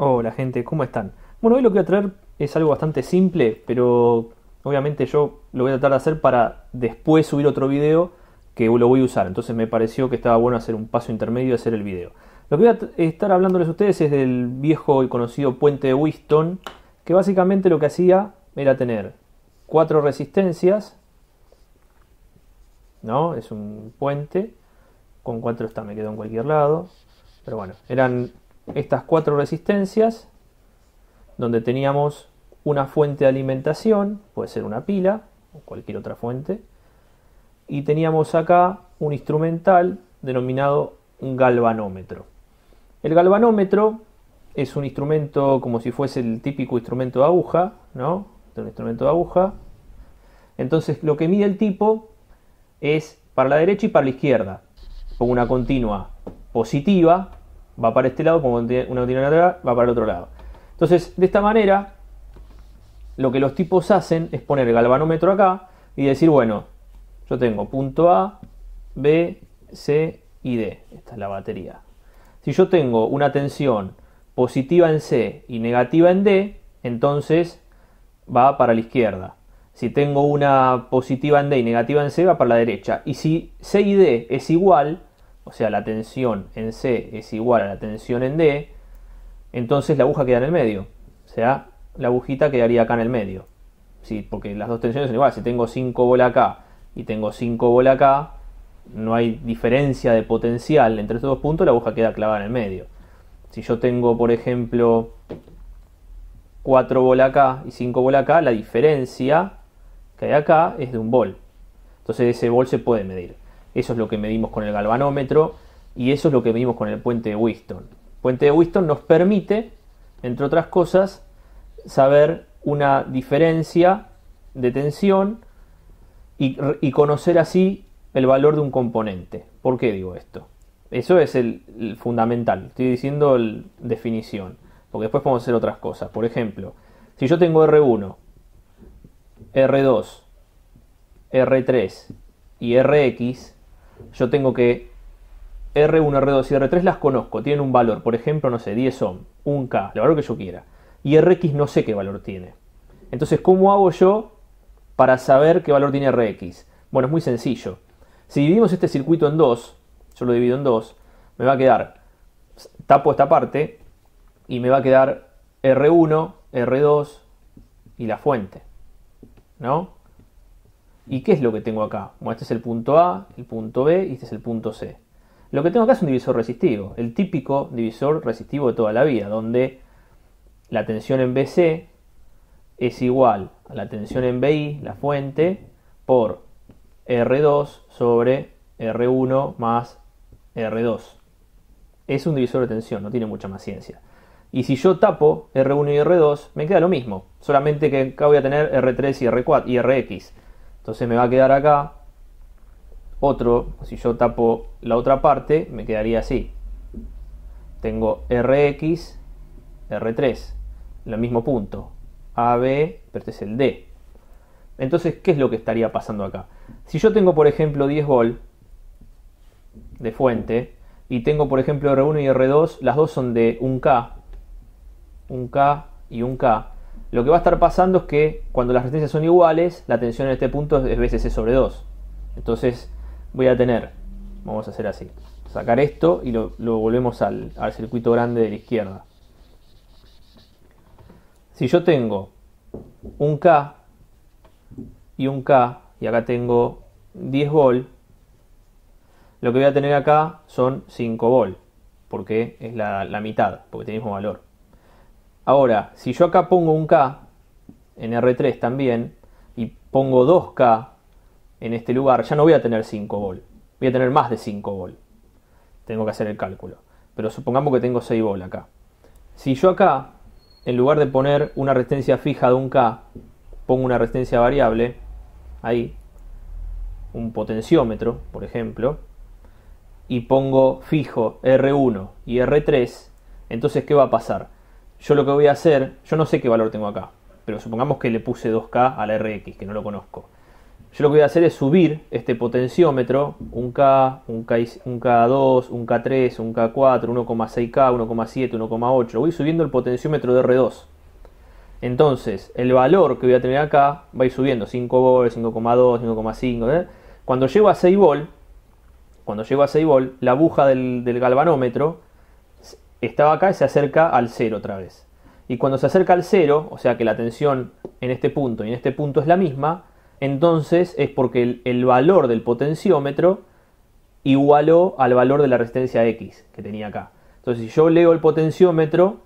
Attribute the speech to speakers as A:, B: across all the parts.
A: Hola gente, ¿cómo están? Bueno, hoy lo que voy a traer es algo bastante simple, pero obviamente yo lo voy a tratar de hacer para después subir otro video que lo voy a usar. Entonces me pareció que estaba bueno hacer un paso intermedio y hacer el video. Lo que voy a estar hablándoles a ustedes es del viejo y conocido puente de Wheatstone, que básicamente lo que hacía era tener 4 resistencias, ¿no? Es un puente, con 4 está, me quedo en cualquier lado, pero bueno, eran estas 4 resistencias donde teníamos una fuente de alimentación, puede ser una pila o cualquier otra fuente, y teníamos acá un instrumental denominado un galvanómetro. El galvanómetro es un instrumento como si fuese el típico instrumento de aguja, ¿no? Un instrumento de aguja. Entonces lo que mide el tipo es para la derecha y para la izquierda. Pongo una continua positiva, va para este lado, pongo una continua lateral, va para el otro lado. Entonces, de esta manera, lo que los tipos hacen es poner el galvanómetro acá y decir, bueno, yo tengo punto A, B, C y D. Esta es la batería. Si yo tengo una tensión positiva en C y negativa en D, entonces va para la izquierda. Si tengo una positiva en D y negativa en C, va para la derecha. Y si C y D es igual, o sea, la tensión en C es igual a la tensión en D, entonces la aguja queda en el medio. O sea, la agujita quedaría acá en el medio. Sí, porque las dos tensiones son iguales. Si tengo 5 bolas acá y tengo 5 bolas acá, no hay diferencia de potencial entre estos dos puntos, la aguja queda clavada en el medio. Si yo tengo, por ejemplo, 4 bolas acá y 5 bolas acá, la diferencia que hay acá es de 1 volt. Entonces ese volt se puede medir. Eso es lo que medimos con el galvanómetro y eso es lo que medimos con el puente de Wheatstone. El puente de Wheatstone nos permite, entre otras cosas, saber una diferencia de tensión y conocer así el valor de un componente. ¿Por qué digo esto? Eso es el fundamental. Estoy diciendo definición, porque después podemos hacer otras cosas. Por ejemplo, si yo tengo R1, R2, R3 y RX, yo tengo que R1, R2 y R3 las conozco, tienen un valor, por ejemplo, no sé, 10 ohm, 1K, el valor que yo quiera. Y RX no sé qué valor tiene. Entonces, ¿cómo hago yo para saber qué valor tiene RX? Bueno, es muy sencillo. Si dividimos este circuito en dos, yo lo divido en dos, me va a quedar, tapo esta parte y me va a quedar R1, R2 y la fuente, ¿no? ¿Y qué es lo que tengo acá? Bueno, este es el punto A, el punto B y este es el punto C. Lo que tengo acá es un divisor resistivo, el típico divisor resistivo de toda la vida, donde la tensión en BC es igual a la tensión en BI, la fuente, por R2 sobre R1 más R2. Es un divisor de tensión, no tiene mucha más ciencia. Y si yo tapo R1 y R2, me queda lo mismo, solamente que acá voy a tener R3 y R4 y RX. Entonces me va a quedar acá otro, si yo tapo la otra parte, me quedaría así. Tengo RX, R3, el mismo punto. AB, pero este es el D. Entonces, ¿qué es lo que estaría pasando acá? Si yo tengo, por ejemplo, 10 volt de fuente, y tengo, por ejemplo, R1 y R2, las dos son de 1K, 1K y 1K, lo que va a estar pasando es que cuando las resistencias son iguales, la tensión en este punto es VCC sobre 2. Entonces voy a tener, vamos a hacer así, sacar esto y lo volvemos al circuito grande de la izquierda. Si yo tengo 1K y 1K y acá tengo 10 volt, lo que voy a tener acá son 5 volt, porque es la mitad, porque tiene el mismo valor. Ahora, si yo acá pongo 1K en R3 también y pongo 2K en este lugar, ya no voy a tener 5 volt, voy a tener más de 5 volt. Tengo que hacer el cálculo. Pero supongamos que tengo 6 volt acá. Si yo acá, en lugar de poner una resistencia fija de 1K, pongo una resistencia variable, ahí, un potenciómetro, por ejemplo, y pongo fijo R1 y R3, entonces ¿qué va a pasar? Yo lo que voy a hacer, yo no sé qué valor tengo acá, pero supongamos que le puse 2K a la RX, que no lo conozco. yo lo que voy a hacer es subir este potenciómetro, un K, un K2, un K3, un K4, 1,6K, 1,7, 1,8. Voy subiendo el potenciómetro de R2. Entonces, el valor que voy a tener acá va a ir subiendo 5 volt, 5,2, 5,5. Cuando llego a 6 volt, la aguja del galvanómetro estaba acá y se acerca al 0 otra vez. Y cuando se acerca al 0, o sea que la tensión en este punto y en este punto es la misma, entonces es porque el valor del potenciómetro igualó al valor de la resistencia X que tenía acá. Entonces, si yo leo el potenciómetro,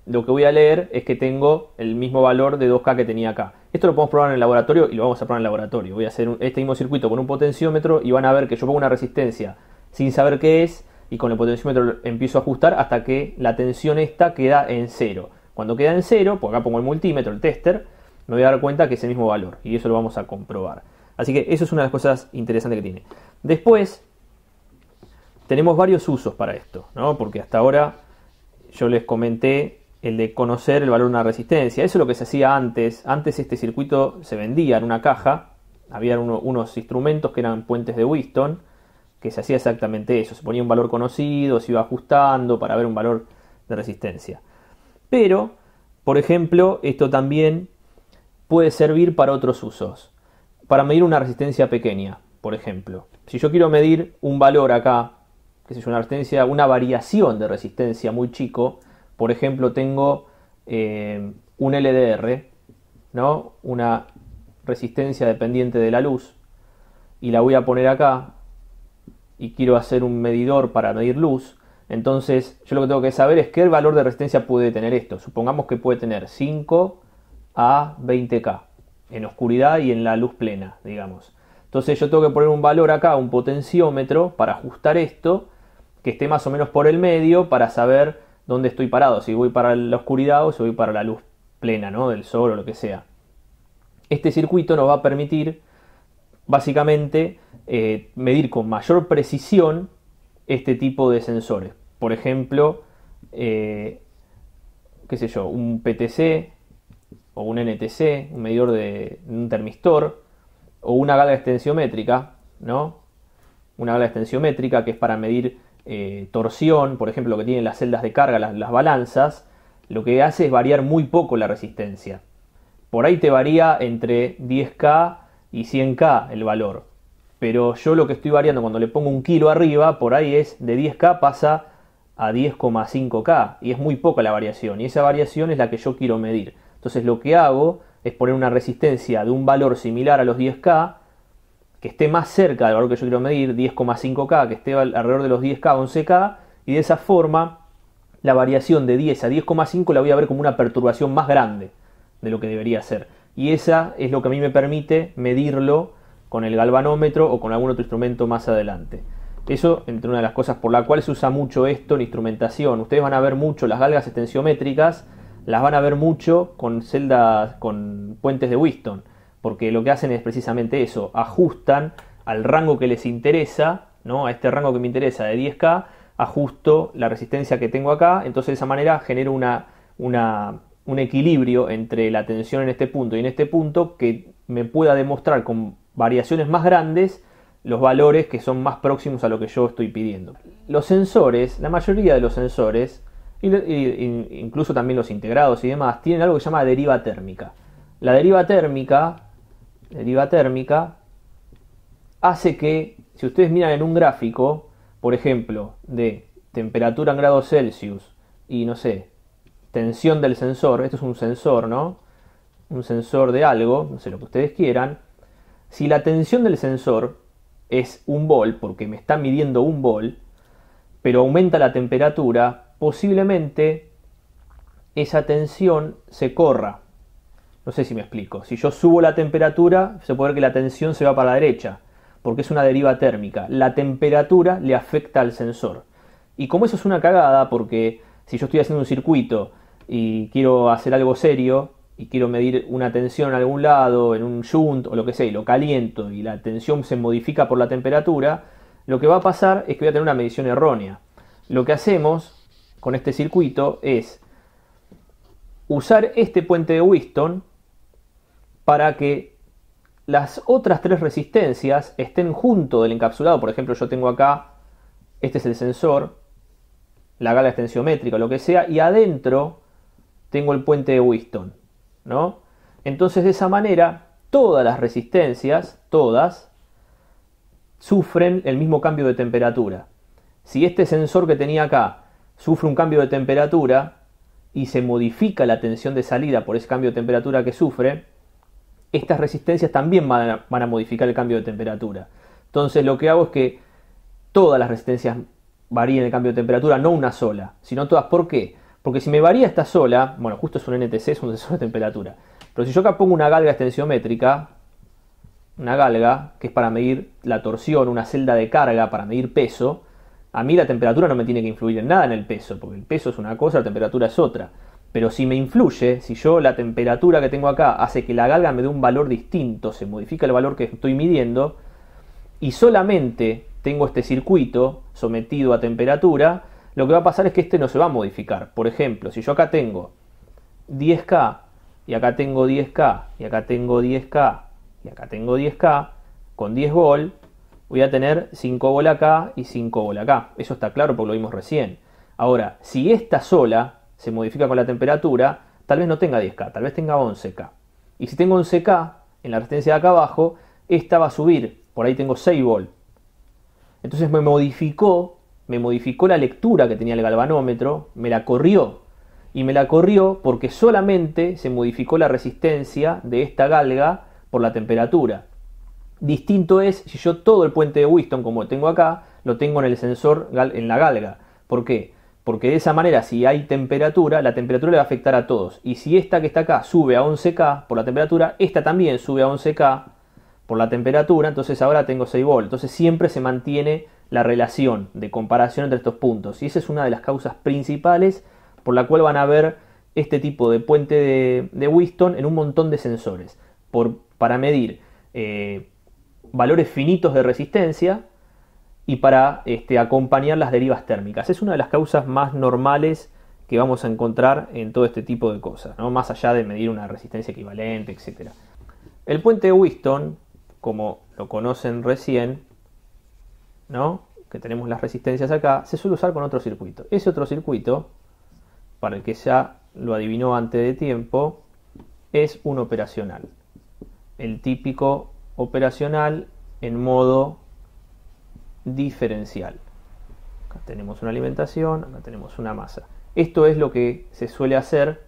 A: lo que voy a leer es que tengo el mismo valor de 2K que tenía acá. Esto lo podemos probar en el laboratorio y lo vamos a probar en el laboratorio. Voy a hacer este mismo circuito con un potenciómetro y van a ver que yo pongo una resistencia sin saber qué es y con el potenciómetro empiezo a ajustar hasta que la tensión esta queda en 0. Cuando queda en 0, pues acá pongo el multímetro, el tester, me voy a dar cuenta que es el mismo valor y eso lo vamos a comprobar. Así que eso es una de las cosas interesantes que tiene. Después, tenemos varios usos para esto, ¿no? Porque hasta ahora yo les comenté el de conocer el valor de una resistencia. Eso es lo que se hacía antes. Antes este circuito se vendía en una caja. Había unos instrumentos que eran puentes de Wheatstone, que se hacía exactamente eso. Se ponía un valor conocido, se iba ajustando para ver un valor de resistencia. Pero, por ejemplo, esto también puede servir para otros usos. Para medir una resistencia pequeña, por ejemplo. Si yo quiero medir un valor acá, que es una resistencia, una variación de resistencia muy chico, por ejemplo, tengo un LDR, ¿no? Una resistencia dependiente de la luz, y la voy a poner acá, y quiero hacer un medidor para medir luz. Entonces, yo lo que tengo que saber es qué valor de resistencia puede tener esto. Supongamos que puede tener 5 a 20K en oscuridad y en la luz plena, digamos. Entonces yo tengo que poner un valor acá, un potenciómetro, para ajustar esto, que esté más o menos por el medio, para saber dónde estoy parado, si voy para la oscuridad o si voy para la luz plena, ¿no? Del sol o lo que sea. Este circuito nos va a permitir, básicamente, medir con mayor precisión este tipo de sensores. Por ejemplo, qué sé yo, un PTC o un NTC, un medidor de un termistor, o una gala extensiométrica, ¿no? Una gala extensiométrica que es para medir torsión, por ejemplo, lo que tienen las celdas de carga, las balanzas, lo que hace es variar muy poco la resistencia. Por ahí te varía entre 10K y 100K el valor. Pero yo lo que estoy variando cuando le pongo un kilo arriba, por ahí es de 10K pasa a 10,5K. Y es muy poca la variación. Y esa variación es la que yo quiero medir. Entonces lo que hago es poner una resistencia de un valor similar a los 10K, que esté más cerca del valor que yo quiero medir, 10,5K, que esté alrededor de los 10K, 11K. Y de esa forma, la variación de 10 a 10,5 la voy a ver como una perturbación más grande de lo que debería ser. Y esa es lo que a mí me permite medirlo con el galvanómetro o con algún otro instrumento más adelante. Eso, entre una de las cosas por la cual se usa mucho esto en instrumentación. Ustedes van a ver mucho las galgas extensiométricas, las van a ver mucho con celdas, con puentes de Wheatstone, porque lo que hacen es precisamente eso, ajustan al rango que les interesa, ¿no? A este rango que me interesa de 10K, ajusto la resistencia que tengo acá, entonces de esa manera genero un equilibrio entre la tensión en este punto y en este punto que me pueda demostrar con variaciones más grandes los valores que son más próximos a lo que yo estoy pidiendo. Los sensores, la mayoría de los sensores, incluso también los integrados y demás, tienen algo que se llama deriva térmica. La deriva térmica hace que, si ustedes miran en un gráfico, por ejemplo, de temperatura en grados Celsius y no sé, tensión del sensor, esto es un sensor, ¿no? Un sensor de algo, no sé, lo que ustedes quieran. Si la tensión del sensor es 1 volt, porque me está midiendo 1 volt, pero aumenta la temperatura, posiblemente esa tensión se corra. No sé si me explico. Si yo subo la temperatura, se puede ver que la tensión se va para la derecha, porque es una deriva térmica. La temperatura le afecta al sensor. Y como eso es una cagada, porque si yo estoy haciendo un circuito y quiero hacer algo serio, y quiero medir una tensión en algún lado, en un shunt o lo que sea, y lo caliento y la tensión se modifica por la temperatura, lo que va a pasar es que voy a tener una medición errónea. Lo que hacemos con este circuito es usar este puente de Wheatstone para que las otras tres resistencias estén junto del encapsulado. Por ejemplo, yo tengo acá, este es el sensor, la galga extensiométrica, lo que sea, y adentro tengo el puente de Whiston, ¿no? Entonces, de esa manera, todas las resistencias, todas, sufren el mismo cambio de temperatura. Si este sensor que tenía acá sufre un cambio de temperatura y se modifica la tensión de salida por ese cambio de temperatura que sufre, estas resistencias también van a modificar el cambio de temperatura. Entonces lo que hago es que todas las resistencias varíen el cambio de temperatura, no una sola, sino todas. ¿Por qué? Porque si me varía esta sola, bueno, justo es un NTC, es un sensor de temperatura, pero si yo acá pongo una galga extensiométrica, una galga que es para medir la torsión, una celda de carga para medir peso, a mí la temperatura no me tiene que influir en nada en el peso, porque el peso es una cosa, la temperatura es otra. Pero si me influye, si yo la temperatura que tengo acá hace que la galga me dé un valor distinto, se modifica el valor que estoy midiendo, y solamente tengo este circuito sometido a temperatura, lo que va a pasar es que este no se va a modificar. Por ejemplo, si yo acá tengo 10K, y acá tengo 10K, y acá tengo 10K, y acá tengo 10K, con 10 volt, voy a tener 5 volt acá y 5 volt acá. Eso está claro porque lo vimos recién. Ahora, si esta sola se modifica con la temperatura, tal vez no tenga 10K, tal vez tenga 11K. Y si tengo 11K, en la resistencia de acá abajo, esta va a subir, por ahí tengo 6 volt. Entonces me modificó la lectura que tenía el galvanómetro, me la corrió. Y me la corrió porque solamente se modificó la resistencia de esta galga por la temperatura. Distinto es si yo todo el puente de Whiston, como tengo acá, lo tengo en el sensor, en la galga. ¿Por qué? Porque de esa manera, si hay temperatura, la temperatura le va a afectar a todos. Y si esta que está acá sube a 11K por la temperatura, esta también sube a 11K por la temperatura, entonces ahora tengo 6 volt. Entonces siempre se mantiene la relación de comparación entre estos puntos. Y esa es una de las causas principales por la cual van a ver este tipo de puente de Whiston en un montón de sensores. Para medir valores finitos de resistencia y para acompañar las derivas térmicas. Es una de las causas más normales que vamos a encontrar en todo este tipo de cosas, ¿no? Más allá de medir una resistencia equivalente, etc. El puente de Whiston, como lo conocen recién, ¿no? Que tenemos las resistencias acá, se suele usar con otro circuito. Ese otro circuito, para el que ya lo adivinó antes de tiempo, es un operacional. El típico operacional en modo diferencial. Acá tenemos una alimentación, acá tenemos una masa. Esto es lo que se suele hacer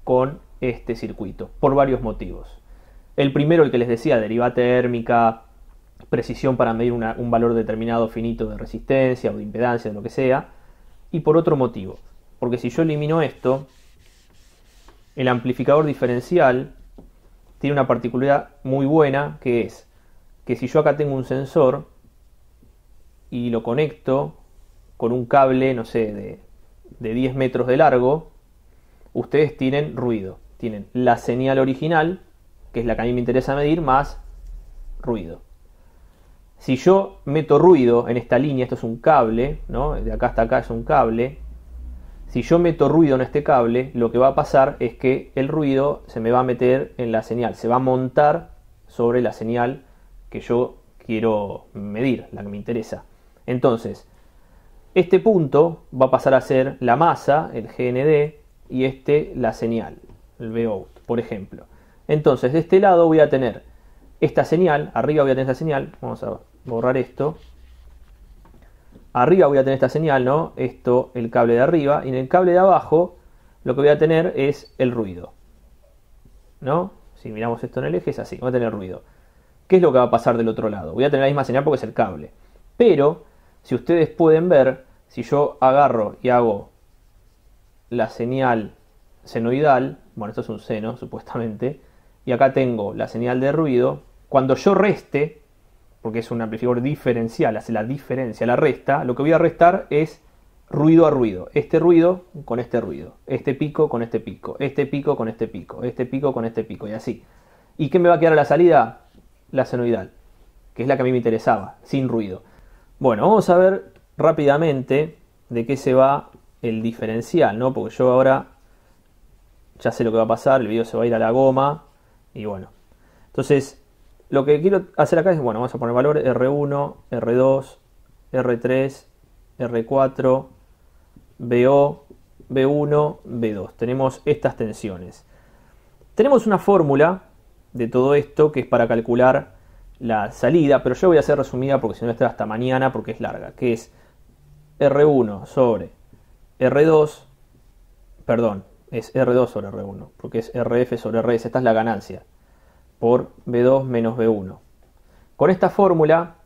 A: con este circuito, por varios motivos. El primero, el que les decía, deriva térmica, precisión para medir un valor determinado finito de resistencia o de impedancia, de lo que sea. Y por otro motivo, porque si yo elimino esto, el amplificador diferencial tiene una particularidad muy buena, que es que si yo acá tengo un sensor y lo conecto con un cable, no sé, de 10 metros de largo, ustedes tienen ruido. Tienen la señal original, que es la que a mí me interesa medir, más ruido. Si yo meto ruido en esta línea, esto es un cable, ¿no? De acá hasta acá es un cable. Si yo meto ruido en este cable, lo que va a pasar es que el ruido se me va a meter en la señal, se va a montar sobre la señal que yo quiero medir, la que me interesa. Entonces, este punto va a pasar a ser la masa, el GND, y la señal, el Vout, por ejemplo. Entonces, de este lado voy a tener esta señal, arriba voy a tener esta señal, vamos a borrar esto. Arriba voy a tener esta señal, ¿no? Esto, el cable de arriba, y en el cable de abajo lo que voy a tener es el ruido, ¿no? Si miramos esto en el eje es así, voy a tener ruido. ¿Qué es lo que va a pasar del otro lado? Voy a tener la misma señal porque es el cable. Pero, si ustedes pueden ver, si yo agarro y hago la señal senoidal, bueno, esto es un seno, supuestamente, y acá tengo la señal de ruido, cuando yo reste, porque es un amplificador diferencial, hace la diferencia, la resta, lo que voy a restar es ruido a ruido. Este ruido con este ruido, este pico con este pico, este pico con este pico, este pico con este pico, y así. ¿Y qué me va a quedar a la salida? La senoidal, que es la que a mí me interesaba, sin ruido. Bueno, vamos a ver rápidamente de qué se va el diferencial, ¿no? Porque yo ahora ya sé lo que va a pasar, el video se va a ir a la goma, y bueno. Entonces, lo que quiero hacer acá es, bueno, vamos a poner valor R1, R2, R3, R4, BO, B1, B2. Tenemos estas tensiones. Tenemos una fórmula de todo esto que es para calcular la salida, pero yo voy a hacer resumida porque si no voy a estar hasta mañana porque es larga, que es R1 sobre R2, perdón, es R2 sobre R1, porque es RF sobre RS, esta es la ganancia, por B2 menos B1. Con esta fórmula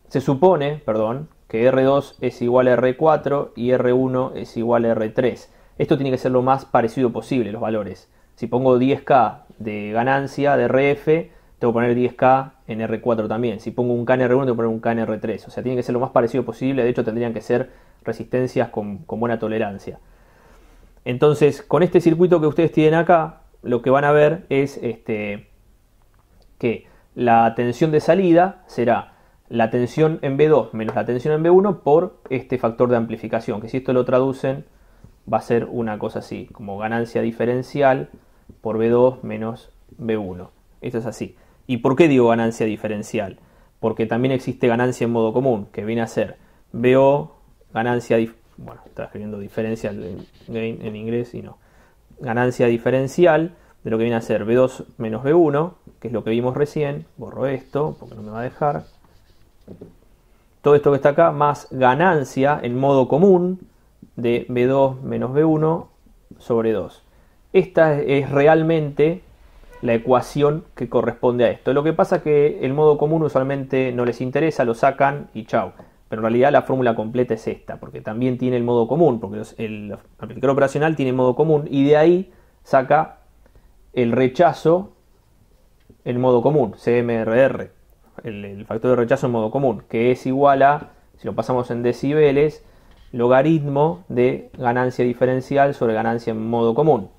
A: se supone, perdón, que R2 es igual a R4 y R1 es igual a R3. Esto tiene que ser lo más parecido posible, los valores. Si pongo 10K de ganancia de RF, tengo que poner 10K en R4 también. Si pongo un K en R1, tengo que poner un K en R3. O sea, tiene que ser lo más parecido posible. De hecho, tendrían que ser resistencias con buena tolerancia. Entonces, con este circuito que ustedes tienen acá, lo que van a ver es que la tensión de salida será la tensión en B2 menos la tensión en B1 por este factor de amplificación. Que si esto lo traducen, va a ser una cosa así, como ganancia diferencial por B2 menos B1. Esto es así. ¿Y por qué digo ganancia diferencial? Porque también existe ganancia en modo común, que viene a ser BO, ganancia, bueno, está escribiendo diferencial gain en inglés y no. Ganancia diferencial de lo que viene a ser B2 menos B1, que es lo que vimos recién. Borro esto, porque no me va a dejar. Todo esto que está acá, más ganancia en modo común de B2 menos B1 sobre 2. Esta es realmente la ecuación que corresponde a esto. Lo que pasa es que el modo común usualmente no les interesa, lo sacan y chau. Pero en realidad la fórmula completa es esta, porque también tiene el modo común, porque el amplificador operacional tiene modo común y de ahí saca el rechazo en modo común, CMRR, el factor de rechazo en modo común, que es igual a, si lo pasamos en decibeles, logaritmo de ganancia diferencial sobre ganancia en modo común.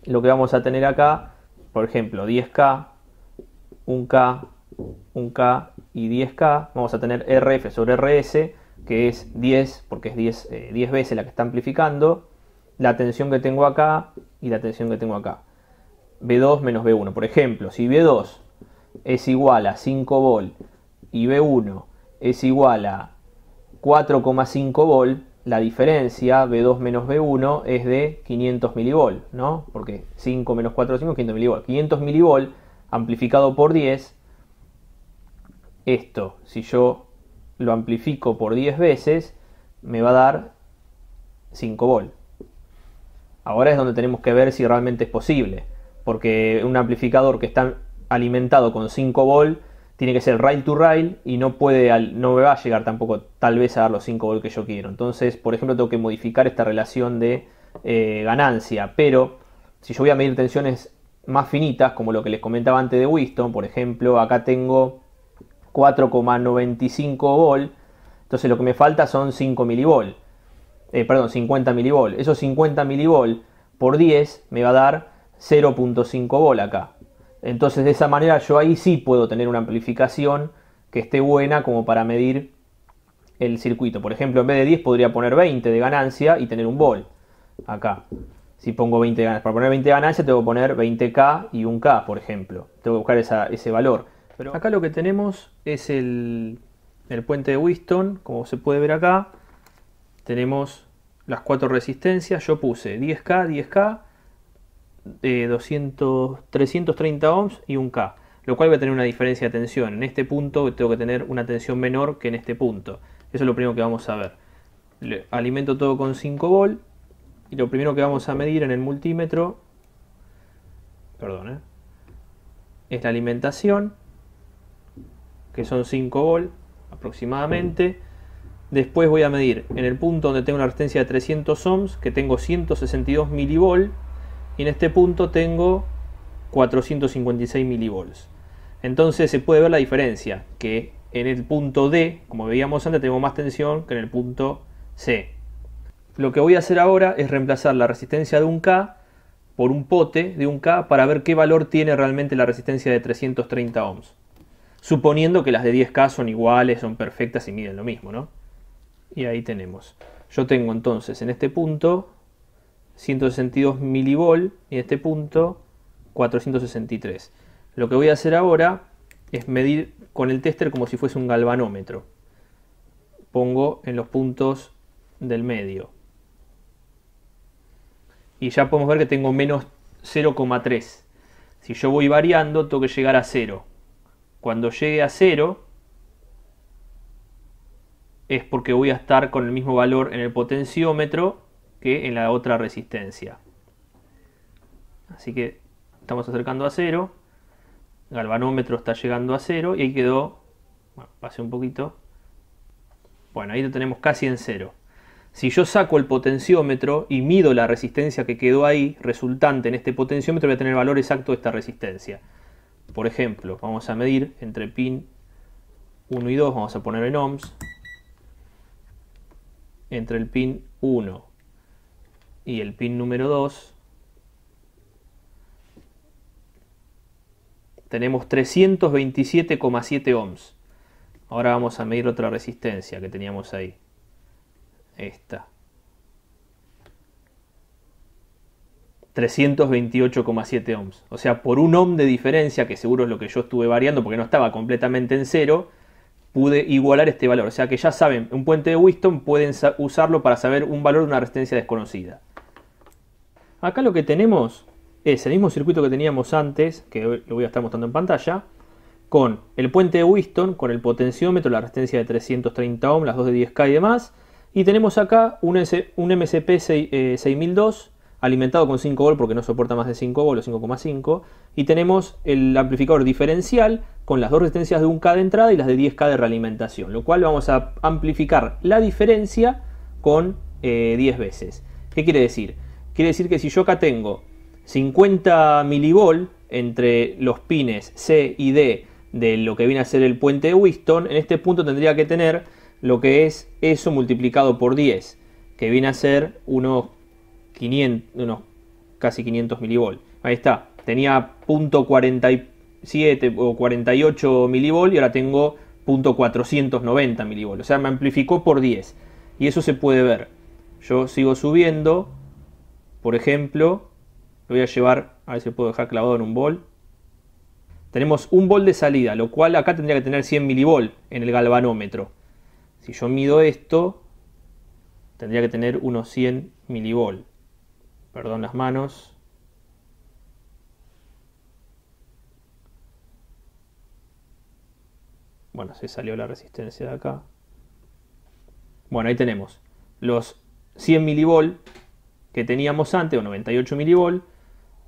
A: Lo que vamos a tener acá, por ejemplo, 10K, 1K, 1K y 10K, vamos a tener RF sobre RS, que es 10, porque es 10 veces la que está amplificando, la tensión que tengo acá y la tensión que tengo acá. B2 menos B1. Por ejemplo, si B2 es igual a 5 volt y B1 es igual a 4,5 volt, la diferencia B2 menos B1 es de 500 milivolt, ¿no? Porque 5 menos 4, 5, 500 milivolt. 500 milivolt amplificado por 10, esto, si yo lo amplifico por 10 veces, me va a dar 5 volt. Ahora es donde tenemos que ver si realmente es posible, porque un amplificador que está alimentado con 5 volt tiene que ser rail to rail y no me va a llegar tampoco tal vez a dar los 5 volt que yo quiero. Entonces, por ejemplo, tengo que modificar esta relación de ganancia, pero si yo voy a medir tensiones más finitas, como lo que les comentaba antes de Whiston, por ejemplo, acá tengo 4,95 volt, entonces lo que me falta son 5 milivolt, perdón, 50 milivolt. Esos 50 milivolt por 10 me va a dar 0,5 volt acá. Entonces de esa manera yo ahí sí puedo tener una amplificación que esté buena como para medir el circuito. Por ejemplo, en vez de 10 podría poner 20 de ganancia y tener un volt acá. Si pongo 20 de ganancia, para poner 20 de ganancia tengo que poner 20K y 1K, por ejemplo. Tengo que buscar ese valor. Pero acá lo que tenemos es el puente de Whiston, como se puede ver acá. Tenemos las 4 resistencias. Yo puse 10K, 10K, 330 ohms y 1K, lo cual va a tener una diferencia de tensión. En este punto tengo que tener una tensión menor que en este punto. Eso es lo primero que vamos a ver. Alimento todo con 5 volt y lo primero que vamos a medir en el multímetro, es la alimentación, que son 5 volt aproximadamente. Después voy a medir en el punto donde tengo una resistencia de 300 ohms, que tengo 162 milivolt. Y en este punto tengo 456 milivolts. Entonces se puede ver la diferencia, que en el punto D, como veíamos antes, tenemos más tensión que en el punto C. Lo que voy a hacer ahora es reemplazar la resistencia de 1K por un pote de 1K para ver qué valor tiene realmente la resistencia de 330 ohms. Suponiendo que las de 10K son iguales, son perfectas y miden lo mismo, ¿no? Y ahí tenemos. Yo tengo entonces en este punto 162 milivolt y en este punto 463. Lo que voy a hacer ahora es medir con el tester como si fuese un galvanómetro. Pongo en los puntos del medio. Y ya podemos ver que tengo menos 0,3. Si yo voy variando, tengo que llegar a 0. Cuando llegue a 0, es porque voy a estar con el mismo valor en el potenciómetro que en la otra resistencia. Así que estamos acercando a 0. El galvanómetro está llegando a 0 y ahí quedó, bueno, pasé un poquito. Bueno, ahí lo tenemos casi en 0. Si yo saco el potenciómetro y mido la resistencia que quedó ahí, resultante en este potenciómetro, voy a tener el valor exacto de esta resistencia. Por ejemplo, vamos a medir entre pin 1 y 2, vamos a poner en ohms. Entre el pin 1 y el pin número 2 tenemos 327,7 ohms. Ahora vamos a medir otra resistencia que teníamos ahí. Esta. 328,7 ohms. O sea, por un ohm de diferencia, que seguro es lo que yo estuve variando porque no estaba completamente en 0, pude igualar este valor. O sea que ya saben, un puente de Wheatstone pueden usarlo para saber un valor de una resistencia desconocida. Acá lo que tenemos es el mismo circuito que teníamos antes, que lo voy a estar mostrando en pantalla, con el puente de Wheatstone, con el potenciómetro, la resistencia de 330 ohms, las dos de 10K y demás. Y tenemos acá un MSP 6002 alimentado con 5 volt porque no soporta más de 5 volt o 5,5. Y tenemos el amplificador diferencial con las dos resistencias de 1K de entrada y las de 10K de realimentación. Lo cual vamos a amplificar la diferencia con 10 veces. ¿Qué quiere decir? Quiere decir que si yo acá tengo 50 milivolt entre los pines C y D de lo que viene a ser el puente de Wheatstone, en este punto tendría que tener lo que es eso multiplicado por 10, que viene a ser unos casi 500 milivolt. Ahí está, tenía .47 o 48 milivolt y ahora tengo .490 milivolt. O sea, me amplificó por 10. Y eso se puede ver. Yo sigo subiendo, por ejemplo, lo voy a llevar, a ver si puedo dejar clavado en un volt. Tenemos un volt de salida, lo cual acá tendría que tener 100 milivolt en el galvanómetro. Si yo mido esto, tendría que tener unos 100 milivolt. Perdón las manos. Bueno, se salió la resistencia de acá. Bueno, ahí tenemos los 100 milivolt que teníamos antes, o 98 milivolt.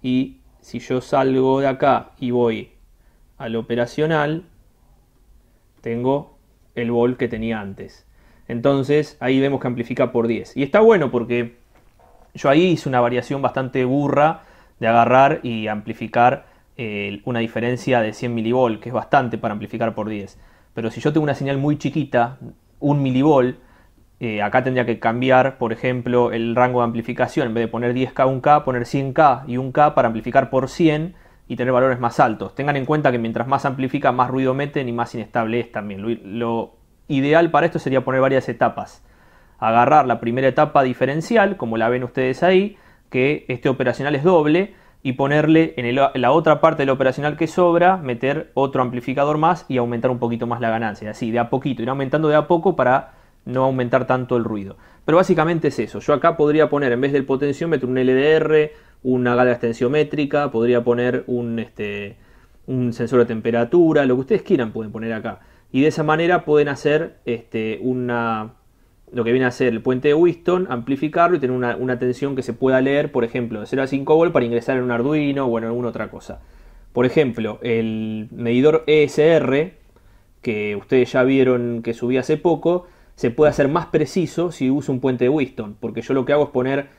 A: Y si yo salgo de acá y voy al operacional, tengo el volt que tenía antes. Entonces ahí vemos que amplifica por 10. Y está bueno porque yo ahí hice una variación bastante burra de agarrar y amplificar una diferencia de 100 milivolt, que es bastante para amplificar por 10. Pero si yo tengo una señal muy chiquita, 1 milivolt, acá tendría que cambiar, por ejemplo, el rango de amplificación. En vez de poner 10K, 1K, poner 100K y 1K para amplificar por 100 y tener valores más altos. Tengan en cuenta que mientras más amplifica, más ruido meten y más inestable es también. Lo ideal para esto sería poner varias etapas. Agarrar la primera etapa diferencial, como la ven ustedes ahí, que este operacional es doble, y ponerle en la otra parte del operacional que sobra, meter otro amplificador más y aumentar un poquito más la ganancia. Así, de a poquito, ir aumentando de a poco para no aumentar tanto el ruido. Pero básicamente es eso. Yo acá podría poner, en vez del potenciómetro, un LDR, una gala extensiométrica, podría poner un sensor de temperatura, lo que ustedes quieran pueden poner acá. Y de esa manera pueden hacer lo que viene a ser el puente de Wheatstone, amplificarlo y tener una tensión que se pueda leer, por ejemplo, de 0 a 5 volt para ingresar en un Arduino o en alguna otra cosa. Por ejemplo, el medidor ESR, que ustedes ya vieron que subí hace poco, se puede hacer más preciso si uso un puente de Wheatstone, porque yo lo que hago es poner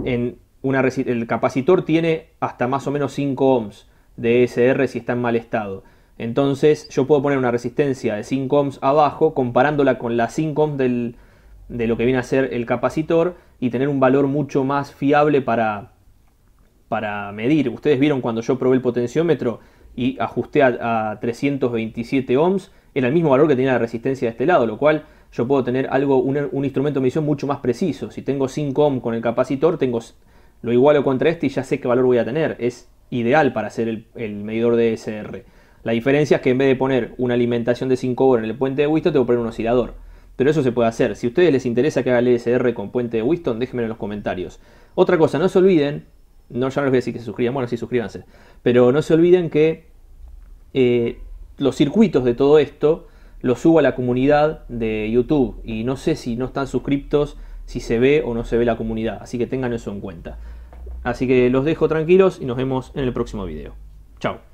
A: el capacitor tiene hasta más o menos 5 ohms de ESR si está en mal estado. Entonces yo puedo poner una resistencia de 5 ohms abajo, comparándola con las 5 ohms de lo que viene a ser el capacitor, y tener un valor mucho más fiable para medir. Ustedes vieron cuando yo probé el potenciómetro y ajusté a 327 ohms, era el mismo valor que tenía la resistencia de este lado, lo cual yo puedo tener un instrumento de medición mucho más preciso. Si tengo 5 ohms con el capacitor, lo igualo contra este y ya sé qué valor voy a tener. Es ideal para hacer el medidor de ESR. La diferencia es que en vez de poner una alimentación de 5 horas en el puente de Whiston, tengo que poner un oscilador. Pero eso se puede hacer. Si a ustedes les interesa que haga el LSR con puente de Whiston, déjenmelo en los comentarios. Otra cosa, no se olviden, no, ya no les voy a decir que se suscriban, bueno, sí, suscríbanse. Pero no se olviden que los circuitos de todo esto los subo a la comunidad de YouTube. Y no sé si no están suscriptos, si se ve o no se ve la comunidad. Así que tengan eso en cuenta. Así que los dejo tranquilos y nos vemos en el próximo video. Chao.